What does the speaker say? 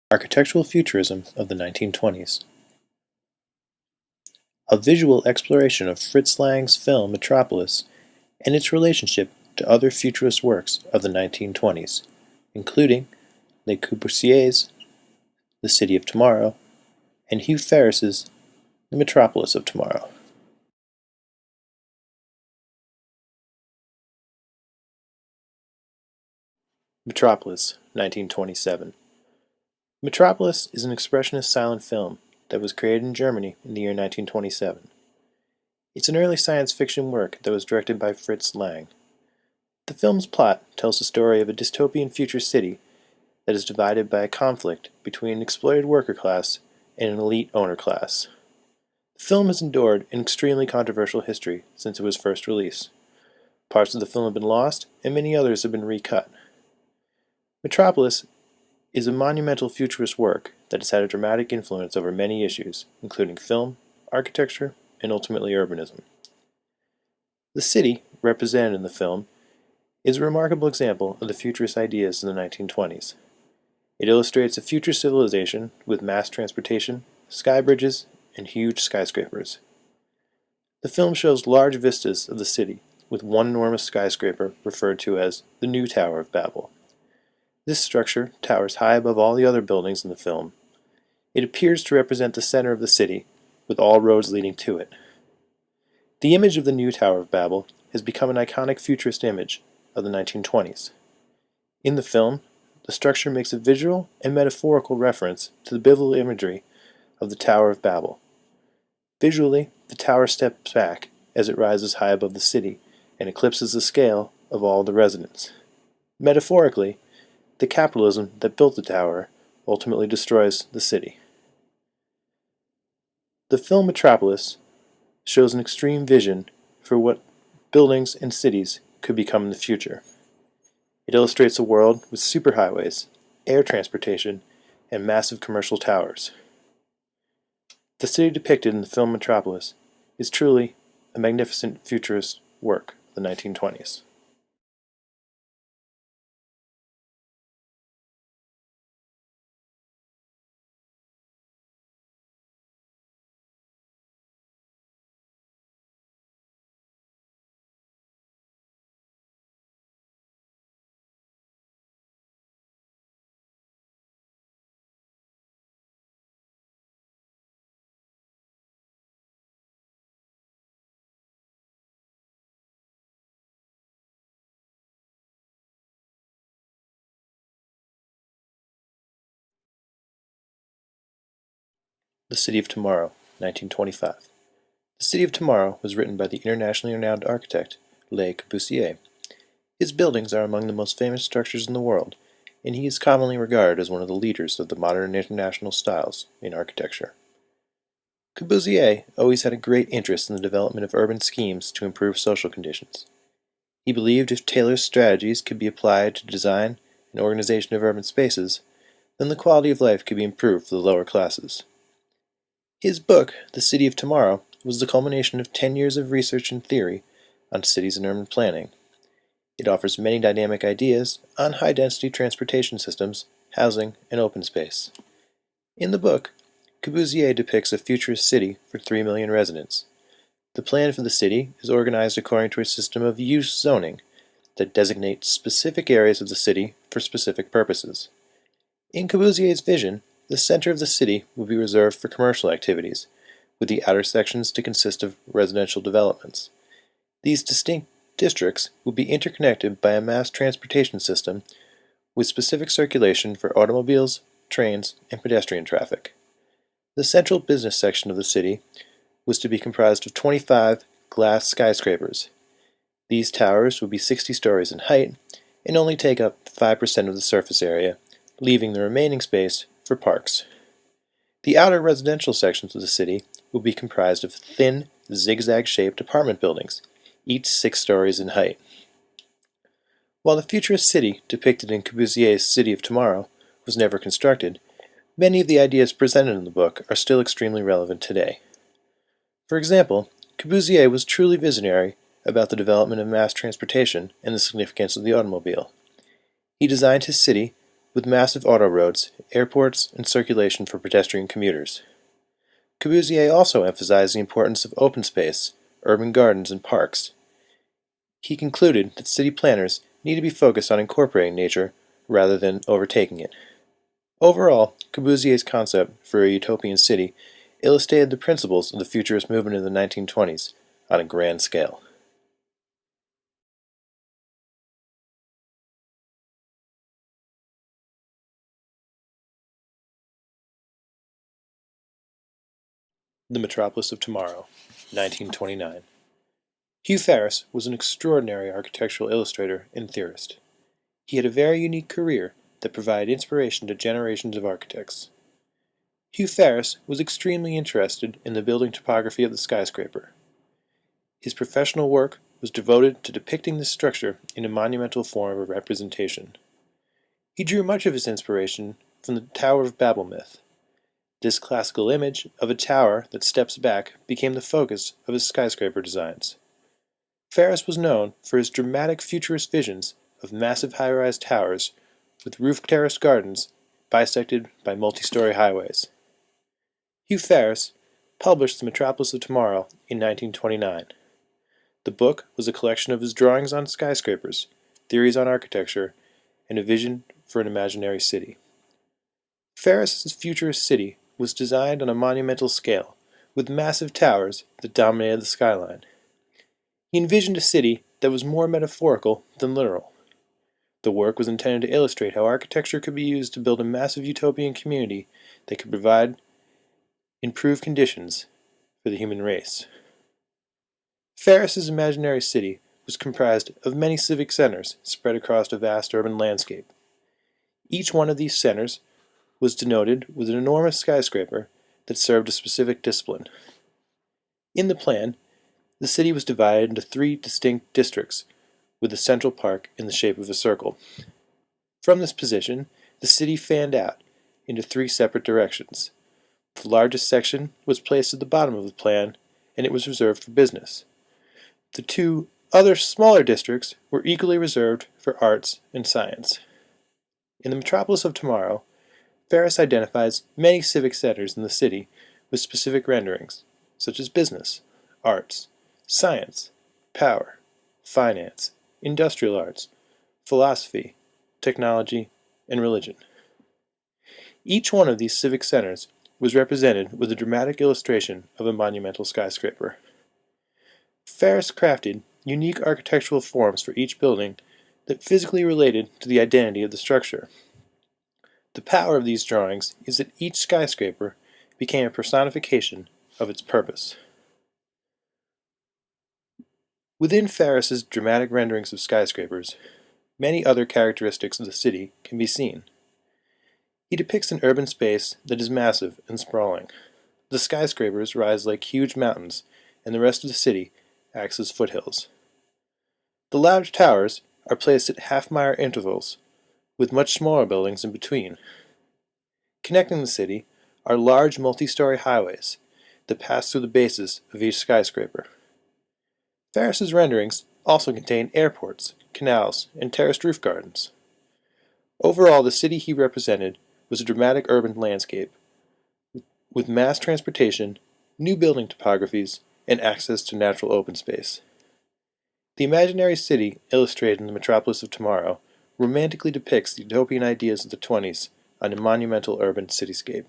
Architectural Futurism of the 1920s. A visual exploration of Fritz Lang's film Metropolis and its relationship to other futurist works of the 1920s, including Le Corbusier's The City of Tomorrow and Hugh Ferris's The Metropolis of Tomorrow. Metropolis, 1927. Metropolis is an expressionist silent film that was created in Germany in the year 1927. It's an early science fiction work that was directed by Fritz Lang. The film's plot tells the story of a dystopian future city that is divided by a conflict between an exploited worker class and an elite owner class. The film has endured an extremely controversial history since it was first released. Parts of the film have been lost, and many others have been recut. Metropolis is a monumental futurist work that has had a dramatic influence over many issues, including film, architecture, and ultimately urbanism. The city, represented in the film, is a remarkable example of the futurist ideas in the 1920s. It illustrates a future civilization with mass transportation, sky bridges, and huge skyscrapers. The film shows large vistas of the city, with one enormous skyscraper referred to as the New Tower of Babel. This structure towers high above all the other buildings in the film. It appears to represent the center of the city, with all roads leading to it. The image of the New Tower of Babel has become an iconic futurist image of the 1920s. In the film, the structure makes a visual and metaphorical reference to the biblical imagery of the Tower of Babel. Visually, the tower steps back as it rises high above the city and eclipses the scale of all the residents. Metaphorically, the capitalism that built the tower ultimately destroys the city. The film Metropolis shows an extreme vision for what buildings and cities could become in the future. It illustrates a world with superhighways, air transportation, and massive commercial towers. The city depicted in the film Metropolis is truly a magnificent futurist work of the 1920s. The City of Tomorrow, 1925. The City of Tomorrow was written by the internationally renowned architect Le Corbusier. His buildings are among the most famous structures in the world, and he is commonly regarded as one of the leaders of the modern international styles in architecture. Corbusier always had a great interest in the development of urban schemes to improve social conditions. He believed if Taylor's strategies could be applied to design and organization of urban spaces, then the quality of life could be improved for the lower classes. His book, The City of Tomorrow, was the culmination of 10 years of research and theory on cities and urban planning. It offers many dynamic ideas on high-density transportation systems, housing, and open space. In the book, Corbusier depicts a futurist city for 3 million residents. The plan for the city is organized according to a system of use zoning that designates specific areas of the city for specific purposes. In Corbusier's vision, the center of the city would be reserved for commercial activities, with the outer sections to consist of residential developments. These distinct districts would be interconnected by a mass transportation system with specific circulation for automobiles, trains, and pedestrian traffic. The central business section of the city was to be comprised of 25 glass skyscrapers. These towers would be 60 stories in height and only take up 5% of the surface area, leaving the remaining space for parks. The outer residential sections of the city will be comprised of thin, zigzag-shaped apartment buildings, each 6 stories in height. While the futurist city depicted in Corbusier's City of Tomorrow was never constructed, many of the ideas presented in the book are still extremely relevant today. For example, Corbusier was truly visionary about the development of mass transportation and the significance of the automobile. He designed his city with massive autoroads, airports, and circulation for pedestrian commuters. Corbusier also emphasized the importance of open space, urban gardens, and parks. He concluded that city planners need to be focused on incorporating nature rather than overtaking it. Overall, Corbusier's concept for a utopian city illustrated the principles of the Futurist movement in the 1920s on a grand scale. The Metropolis of Tomorrow, 1929. Hugh Ferris was an extraordinary architectural illustrator and theorist. He had a very unique career that provided inspiration to generations of architects. Hugh Ferris was extremely interested in the building topography of the skyscraper. His professional work was devoted to depicting this structure in a monumental form of representation. He drew much of his inspiration from the Tower of Babel myth. This classical image of a tower that steps back became the focus of his skyscraper designs. Ferris was known for his dramatic futurist visions of massive high-rise towers with roof-terraced gardens bisected by multi-story highways. Hugh Ferris published The Metropolis of Tomorrow in 1929. The book was a collection of his drawings on skyscrapers, theories on architecture, and a vision for an imaginary city. Ferris's futurist city was designed on a monumental scale, with massive towers that dominated the skyline. He envisioned a city that was more metaphorical than literal. The work was intended to illustrate how architecture could be used to build a massive utopian community that could provide improved conditions for the human race. Ferris's imaginary city was comprised of many civic centers spread across a vast urban landscape. Each one of these centers was denoted with an enormous skyscraper that served a specific discipline. In the plan, the city was divided into 3 distinct districts, with a central park in the shape of a circle. From this position, the city fanned out into 3 separate directions. The largest section was placed at the bottom of the plan, and it was reserved for business. The 2 other smaller districts were equally reserved for arts and science. In the Metropolis of Tomorrow, Ferris identifies many civic centers in the city with specific renderings, such as business, arts, science, power, finance, industrial arts, philosophy, technology, and religion. Each one of these civic centers was represented with a dramatic illustration of a monumental skyscraper. Ferris crafted unique architectural forms for each building that physically related to the identity of the structure. The power of these drawings is that each skyscraper became a personification of its purpose. Within Ferris's dramatic renderings of skyscrapers, many other characteristics of the city can be seen. He depicts an urban space that is massive and sprawling. The skyscrapers rise like huge mountains, and the rest of the city acts as foothills. The large towers are placed at half-mile intervals, with much smaller buildings in between. Connecting the city are large multi-story highways that pass through the bases of each skyscraper. Ferris's renderings also contain airports, canals, and terraced roof gardens. Overall, the city he represented was a dramatic urban landscape, with mass transportation, new building topographies, and access to natural open space. The imaginary city illustrated in The Metropolis of Tomorrow romantically depicts the utopian ideas of the 20s on a monumental urban cityscape.